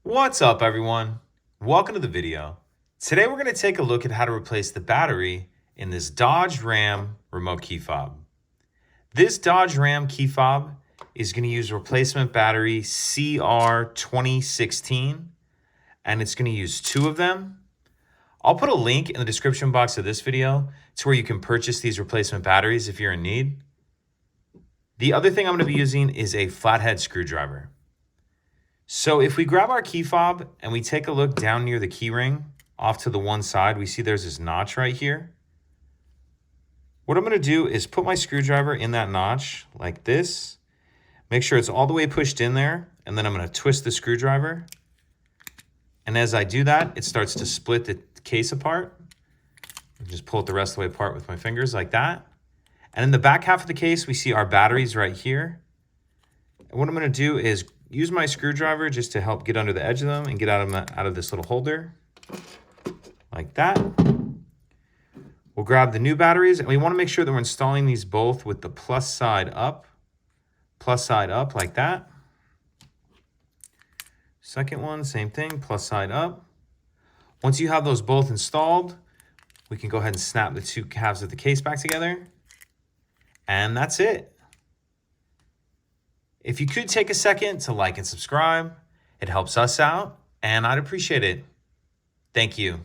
What's up, everyone? Welcome to the video. Today we're going to take a look at how to replace the battery in this Dodge Ram remote key fob. This Dodge Ram key fob is going to use replacement battery CR2016, and it's going to use two of them. I'll put a link in the description box of this video to where you can purchase these replacement batteries if you're in need. The other thing I'm going to be using is a flathead screwdriver. So if we grab our key fob and we take a look down near the key ring off to the one side, we see there's this notch right here. What I'm going to do is put my screwdriver in that notch like this. Make sure it's all the way pushed in there, and then I'm going to twist the screwdriver. And as I do that, it starts to split the case apart. Just pull it the rest of the way apart with my fingers like that. And in the back half of the case, we see our batteries right here. And what I'm going to do is use my screwdriver just to help get under the edge of them and get out of this little holder like that. We'll grab the new batteries, and we want to make sure that we're installing these both with the plus side up like that. Second one, same thing, plus side up. Once you have those both installed, we can go ahead and snap the two halves of the case back together. And that's it. If you could take a second to like and subscribe, it helps us out, and I'd appreciate it. Thank you.